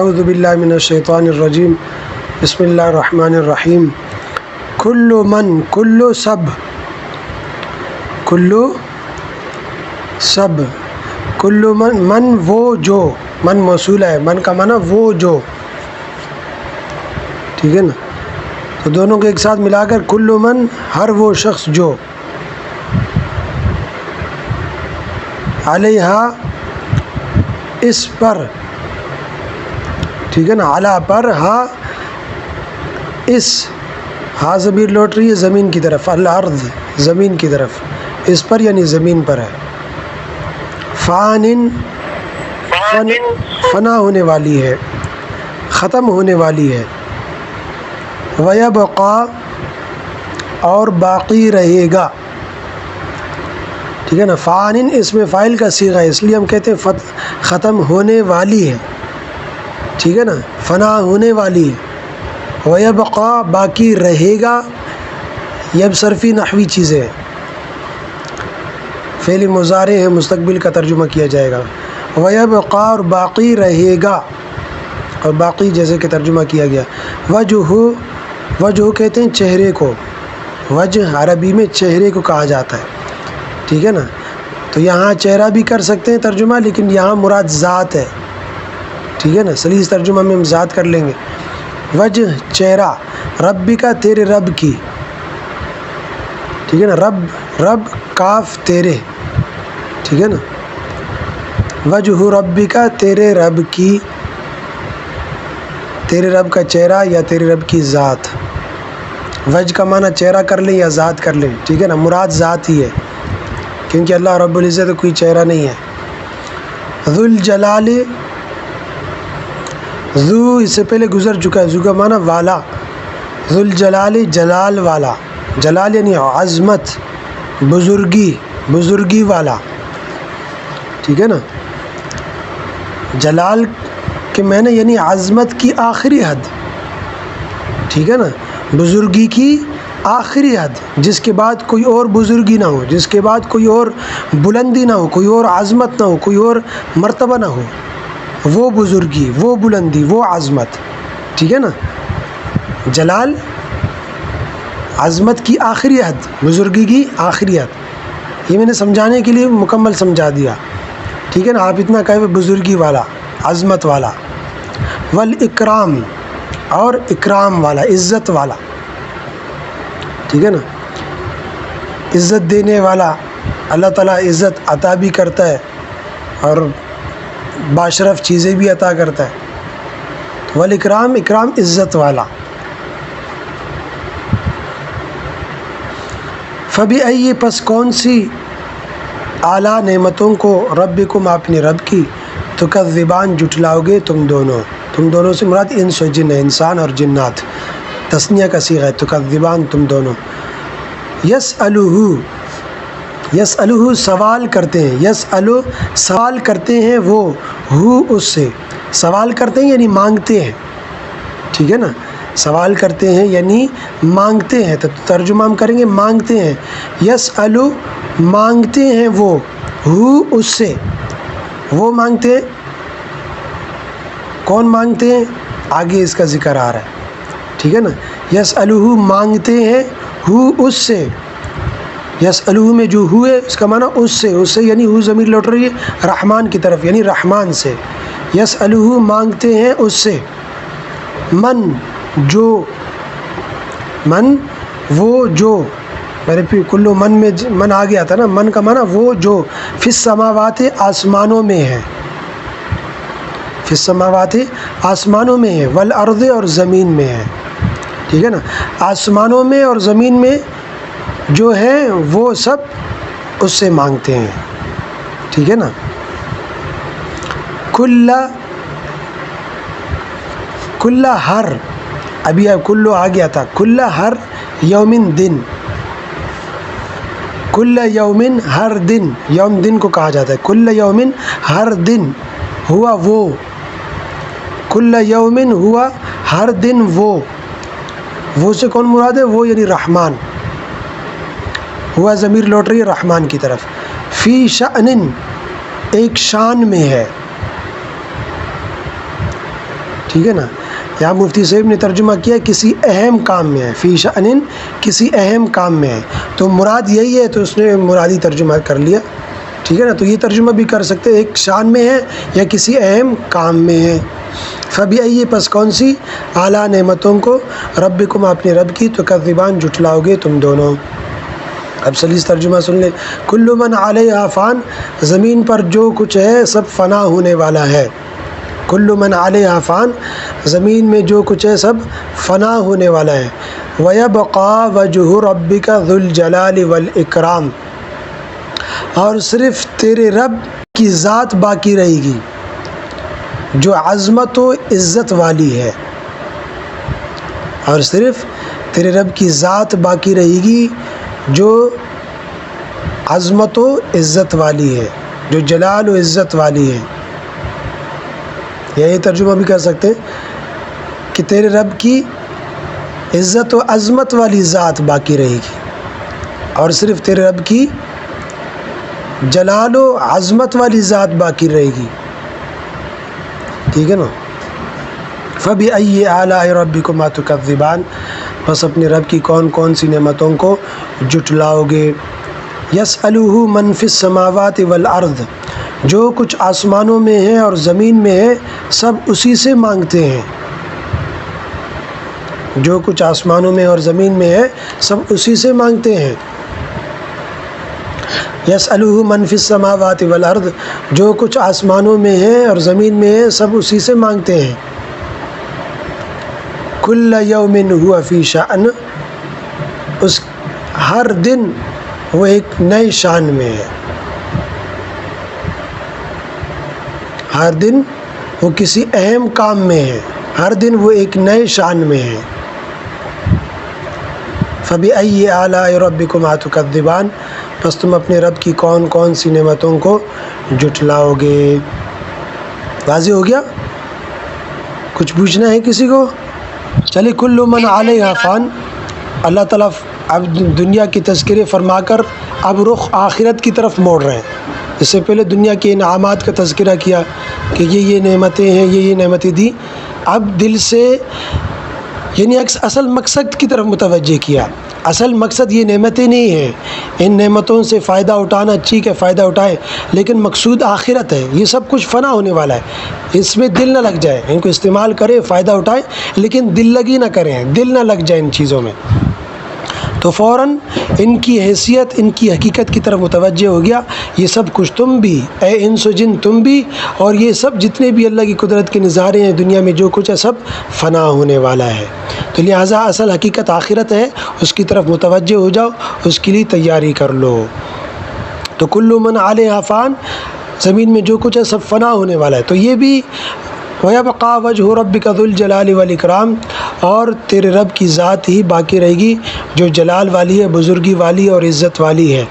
اعوذ باللہ من الشیطان الرجیم بسم اللہ الرحمن الرحیم کل من کل سب کل من وہ جو من موصول ہے، من کا معنی وہ جو، ٹھیک ہے نا، تو دونوں کو ایک ساتھ ملا کر کل من ہر وہ شخص جو علیہا اس پر، ٹھیک ہے نا، علا پر، ہا اس، ہا ضمیر لوٹ رہی ہے زمین کی طرف، الارض زمین کی طرف، اس پر یعنی زمین پر ہے، فنا ہونے والی ہے، ختم ہونے والی ہے، ویبقا اور باقی رہے گا، ٹھیک ہے نا، فان اس میں فاعل کا صیغہ ہے، اس لیے ہم کہتے ہیں ختم ہونے والی ہے، ٹھیک ہے نا، فنا ہونے والی ہے، ویبقا باقی رہے گا، یب صرفی نحوی چیزیں ہیں، فعل مضارع ہے، مستقبل کا ترجمہ کیا جائے گا، ویبقا اور باقی رہے گا، اور باقی جیسے کہ ترجمہ کیا گیا، وجہ کہتے ہیں چہرے کو، وجہ عربی میں چہرے کو کہا جاتا ہے، ٹھیک ہے نا، تو یہاں چہرہ بھی کر سکتے ہیں ترجمہ، لیکن یہاں مراد ذات ہے، ٹھیک ہے نا، سلیس ترجمہ میں ہم ذات کر لیں گے، وجہ چہرہ، ربی کا تیرے رب کی، ٹھیک ہے نا، رب کاف تیرے، ٹھیک ہے نا، وجہ ربی کا تیرے رب کی، تیرے رب کا چہرہ یا تیرے رب کی ذات، وجہ کا معنی چہرہ کر لیں یا ذات کر لیں، ٹھیک ہے نا، مراد ذات ہی ہے، کیونکہ اللہ رب العزت کا کوئی چہرہ نہیں ہے، ذو الجلال، ذو اس سے پہلے گزر چکا ہے، ذو کا معنی والا، ذو الجلال جلال والا، جلال یعنی عظمت، بزرگی والا، ٹھیک ہے نا، جلال کے معنی یعنی عظمت کی آخری حد، ٹھیک ہے نا، بزرگی کی آخری حد، جس کے بعد کوئی اور بزرگی نہ ہو، جس کے بعد کوئی اور بلندی نہ ہو، کوئی اور عظمت نہ ہو، کوئی اور مرتبہ نہ ہو، وہ بزرگی، وہ بلندی، وہ عظمت، ٹھیک ہے نا، جلال عظمت کی آخری حد، بزرگی کی آخری حد، یہ میں نے سمجھانے کے لیے مکمل سمجھا دیا، ٹھیک ہے نا، آپ اتنا کہے بزرگی والا، عظمت والا، والاکرام اور اکرام والا، عزت والا، ٹھیک ہے نا، عزت دینے والا، اللہ تعالیٰ عزت عطا بھی کرتا ہے اور باشرف چیزیں بھی عطا کرتا ہے، والاکرام، اکرام عزت والا، فبأي پس کون سی اعلیٰ نعمتوں کو ربکم اپنے رب کی تکذبان جھٹلاؤ گے تم دونوں سے مراد انس و جن ہے، انسان اور جنات، تثنیہ کا صیغہ ہے، تکذبان تم دونوں، یسألہ سوال کرتے ہیں، سوال کرتے ہیں وہ، اس سے سوال کرتے ہیں یعنی مانگتے ہیں، ٹھیک ہے نا، سوال کرتے ہیں یعنی مانگتے ہیں، تو ترجمہ ہم کریں گے مانگتے ہیں، یسألو مانگتے ہیں وہ، اس سے، وہ مانگتے ہیں، کون مانگتے ہیں، آگے اس کا ذکر آ رہا ہے، ٹھیک ہے نا، یسألہ مانگتے ہیں اس سے، یسألہ میں جو ہے اس کا معنی اس سے یعنی ضمیر لوٹ رہی ہے رحمان کی طرف، یعنی رحمان سے، یسألہ مانگتے ہیں اس سے، من وہ جو، میرے پھر کلو من میں من آ گیا تھا نا، من کا معنی وہ جو، فی السماوات آسمانوں میں ہے، فی السماوات آسمانوں میں ہے، والارض اور زمین میں ہے، ٹھیک ہے نا، آسمانوں میں اور زمین میں جو ہے وہ سب اس سے مانگتے ہیں، ٹھیک ہے نا، کل ہر، ابھی کلو آ گیا تھا، کل ہر یومن دن، کل یومن ہر دن، یوم دن کو کہا جاتا ہے، کل یومن ہر دن، ہوا وہ، کل یومن ہوا ہر دن وہ سے کون مراد ہے، وہ یعنی رحمان، ہوا ضمیر لوٹ رہی ہے رحمان کی طرف، فی شأن ایک شان میں ہے، ٹھیک ہے نا. یہاں مفتی صاحب نے ترجمہ کیا کسی اہم کام میں ہے، فی شأن کسی اہم کام میں ہے، تو مراد یہی ہے تو اس نے مرادی ترجمہ کر لیا. ٹھیک ہے نا. تو یہ ترجمہ بھی کر سکتے، ایک شان میں ہے یا کسی اہم کام میں ہے. فبأي پس کون سی، اعلیٰ نعمتوں کو، ربکم اپنے رب کی، تکذبان جھٹلاؤ گے تم دونوں. اب سلیس ترجمہ سن لیں. کل من علیہا فان، زمین پر جو کچھ ہے سب فنا ہونے والا ہے. کل من علیہا فان، زمین میں جو کچھ ہے سب فنا ہونے والا ہے. وَيَبْقَى وَجْهُ رَبِّكَ ذُو الْجَلَالِ وَالْإِكْرَامِ، اور صرف تیرے رب کی ذات باقی رہے گی جو عظمت و عزت والی ہے. اور صرف تیرے رب کی ذات باقی رہے گی جو عظمت و عزت والی ہے، جو جلال و عزت والی ہے. یا یہ ترجمہ بھی کر سکتے ہیں کہ تیرے رب کی عزت و عظمت والی ذات باقی رہے گی اور صرف تیرے رب کی جلال و عظمت والی ذات باقی رہے گی. ٹھیک ہے نا. فَبِأَيِّ آلَاءِ رَبِّكُمَا تُكَذِّبَانِ، بس اپنے رب کی کون کون سی نعمتوں کو جھٹلاؤ گے. يَسْأَلُهُ مَنْ فِي السَّمَاوَاتِ وَالْأَرْضِ، جو کچھ آسمانوں میں ہے اور زمین میں ہے سب اسی سے مانگتے ہیں. جو کچھ آسمانوں میں اور زمین میں ہے سب اسی سے مانگتے ہیں. یسألہ من فی السماوات والارض، جو کچھ آسمانوں میں ہے اور زمین میں ہے سب اسی سے مانگتے ہیں. کل یوم ہوا فی شأن، اس ہر دن وہ ایک نئے شان میں ہے. ہر دن وہ کسی اہم کام میں ہے، ہر دن وہ ایک نئے شان میں ہے. فَبِأَيِّ آلَاءِ رَبِّكُمَا تُكَذِّبَانِ، بس تم اپنے رب کی کون کون سی نعمتوں کو جھٹلاؤ گے. واضح ہو گیا؟ کچھ پوچھنا ہے کسی کو؟ چلے. کل من علیہا فان، اللہ تعالیٰ اب دنیا کی تذکرے فرما کر اب رخ آخرت کی طرف موڑ رہے ہیں. اس سے پہلے دنیا کے انعامات کا تذکرہ کیا کہ یہ نعمتیں ہیں، یہ نعمتیں دی. اب دل سے یعنی اصل مقصد کی طرف متوجہ کیا. اصل مقصد یہ نعمتیں نہیں ہیں، ان نعمتوں سے فائدہ اٹھانا ٹھیک ہے، فائدہ اٹھائیں، لیکن مقصود آخرت ہے. یہ سب کچھ فنا ہونے والا ہے، اس میں دل نہ لگ جائے. ان کو استعمال کریں، فائدہ اٹھائیں، لیکن دل لگی نہ کریں، دل نہ لگ جائے ان چیزوں میں. تو فوراً ان کی حیثیت، ان کی حقیقت کی طرف متوجہ ہو گیا. یہ سب کچھ تم بھی، اے انس و جن تم بھی، اور یہ سب جتنے بھی اللہ کی قدرت کے نظارے ہیں دنیا میں جو کچھ ہے سب فنا ہونے والا ہے. تو لہٰذا اصل حقیقت آخرت ہے، اس کی طرف متوجہ ہو جاؤ، اس کے لیے تیاری کر لو. تو کل من علیہا فان، زمین میں جو کچھ ہے سب فنا ہونے والا ہے. تو یہ بھی وَيَبْقَى وَجْهُ رَبِّكَ ذُو الْجَلَالِ وَالْإِكْرَامِ، اور تیرے رب کی ذات ہی باقی رہے گی جو جلال والی ہے، بزرگی والی اور عزت والی ہے.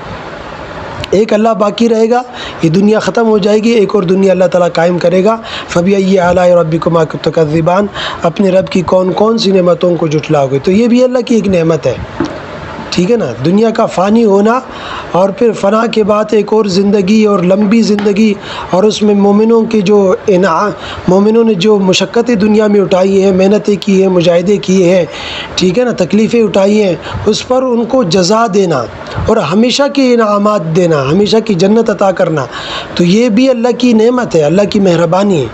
ایک اللہ باقی رہے گا، یہ دنیا ختم ہو جائے گی، ایک اور دنیا اللہ تعالیٰ قائم کرے گا. فَبِأَيِّ آلَاءِ رَبِّكُمَا تُكَذِّبَانِ، اپنے رب کی کون کون سی نعمتوں کو جھٹلاؤ گے. تو یہ بھی اللہ کی ایک نعمت ہے. ٹھیک ہے نا. دنیا کا فانی ہونا اور پھر فنا کے بعد ایک اور زندگی اور لمبی زندگی، اور اس میں مومنوں کے جو مومنوں نے جو مشقتیں دنیا میں اٹھائی ہیں، محنتیں کی ہیں، مجاہدے کیے ہیں، ٹھیک ہے نا، تکلیفیں اٹھائی ہیں، اس پر ان کو جزا دینا اور ہمیشہ کے انعامات دینا، ہمیشہ کی جنت عطا کرنا. تو یہ بھی اللہ کی نعمت ہے، اللہ کی مہربانی ہے.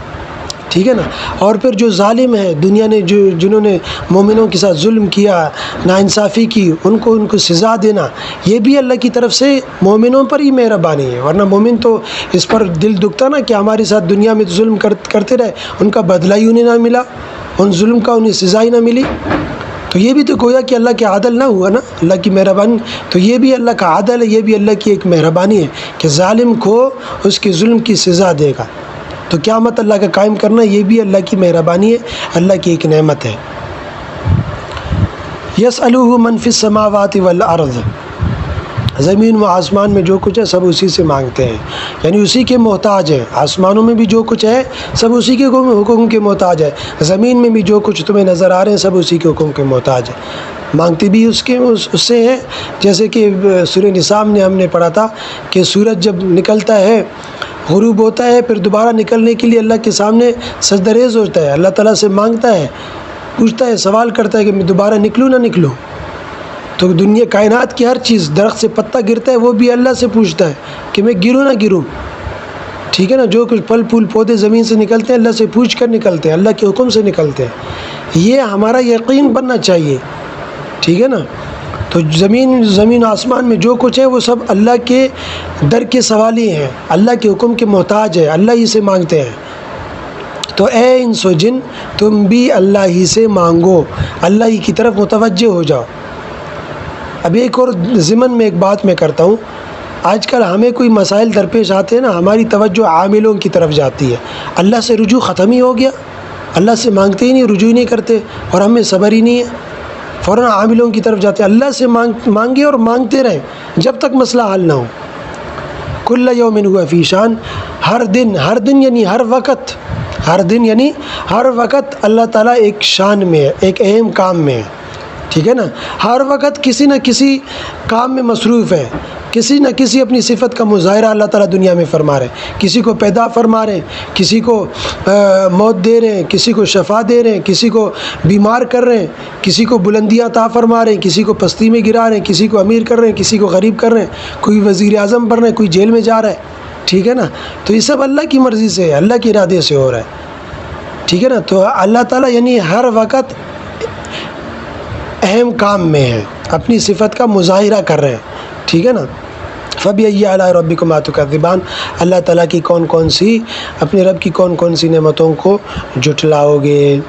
ٹھیک ہے نا. اور پھر جو ظالم ہے دنیا نے، جنہوں نے مومنوں کے ساتھ ظلم کیا، ناانصافی کی، ان کو سزا دینا، یہ بھی اللہ کی طرف سے مومنوں پر ہی مہربانی ہے. ورنہ مومن تو اس پر دل دکھتا نا کہ ہمارے ساتھ دنیا میں ظلم کرتے رہے، ان کا بدلہ ہی انہیں نہ ملا، ان ظلم کا انہیں سزا ہی نہ ملی. تو یہ بھی تو گویا کہ اللہ کے عدل نہ ہوا نا، اللہ کی مہربانی. تو یہ بھی اللہ کا عدل ہے، یہ بھی اللہ کی ایک مہربانی ہے کہ ظالم کو اس کے ظلم کی سزا دے گا. تو قیامت اللہ کا قائم کرنا یہ بھی اللہ کی مہربانی ہے، اللہ کی ایک نعمت ہے. یسألہ من فی السماوات والارض، زمین و آسمان میں جو کچھ ہے سب اسی سے مانگتے ہیں، یعنی اسی کے محتاج ہیں. آسمانوں میں بھی جو کچھ ہے سب اسی کے حکم کے محتاج ہے، زمین میں بھی جو کچھ تمہیں نظر آ رہے ہیں سب اسی کے حکم کے محتاج ہے. مانگتے بھی اس سے ہیں. جیسے کہ سورہ نساء میں ہم نے پڑھا تھا کہ سورج جب نکلتا ہے غروب ہوتا ہے، پھر دوبارہ نکلنے کے لیے اللہ کے سامنے سجدہ ریز ہوتا ہے، اللہ تعالیٰ سے مانگتا ہے، پوچھتا ہے، سوال کرتا ہے کہ میں دوبارہ نکلوں نہ نکلوں۔ تو دنیا کائنات کی ہر چیز، درخت سے پتا گرتا ہے وہ بھی اللہ سے پوچھتا ہے کہ میں گروں نہ گروں، ٹھیک ہے نا۔ جو کچھ پھل پھول پودے زمین سے نکلتے ہیں اللہ سے پوچھ کر نکلتے ہیں، اللہ کے حکم سے نکلتے ہیں، یہ ہمارا یقین بننا چاہیے، ٹھیک ہے نا۔ تو زمین آسمان میں جو کچھ ہے وہ سب اللہ کے در کے سوالی ہیں، اللہ کے حکم کے محتاج ہے، اللہ ہی سے مانگتے ہیں۔ تو اے انس و جن، تم بھی اللہ ہی سے مانگو، اللہ ہی کی طرف متوجہ ہو جاؤ۔ اب ایک اور ضمن میں ایک بات میں کرتا ہوں، آج کل ہمیں کوئی مسائل درپیش آتے ہیں نا، ہماری توجہ عاملوں کی طرف جاتی ہے، اللہ سے رجوع ختم ہی ہو گیا، اللہ سے مانگتے ہی نہیں، رجوع ہی نہیں کرتے، اور ہمیں صبر ہی نہیں ہے، فوراً عاملوں کی طرف جاتے ہیں۔ اللہ سے مانگے اور مانگتے رہیں جب تک مسئلہ حل نہ ہو۔ کل یوم ہوا فی شان، ہر دن یعنی ہر وقت، ہر دن یعنی ہر وقت اللہ تعالیٰ ایک شان میں ہے، ایک اہم کام میں ہے، ٹھیک ہے نا۔ ہر وقت کسی نہ کسی کام میں مصروف ہے، کسی نہ کسی اپنی صفت کا مظاہرہ اللہ تعالیٰ دنیا میں فرما رہے ہیں، کسی کو پیدا فرما رہے ہیں، کسی کو موت دے رہے ہیں، کسی کو شفا دے رہے ہیں، کسی کو بیمار کر رہے ہیں، کسی کو بلندیاں عطا فرما رہے ہیں، کسی کو پستی میں گرا رہے ہیں، کسی کو امیر کر رہے ہیں، کسی کو غریب کر رہے ہیں، کوئی وزیر اعظم بن رہے ہیں، کوئی جیل میں جا رہا ہے، ٹھیک ہے نا۔ تو یہ سب اللہ کی مرضی سے ہے، اللہ کے ارادے سے ہو رہا ہے، ٹھیک ہے نا۔ تو اللہ تعالیٰ یعنی ہر وقت اہم کام میں ہے، اپنی صفت کا مظاہرہ کر رہے ہیں، ٹھیک ہے نا۔ فَبِأَيِّ آلَاءِ رَبِّكُمَا تُكَذِّبَانِ، اللہ تعالیٰ کی کون کون سی، اپنے رب کی کون کون سی نعمتوں کو جھٹلاؤ گے۔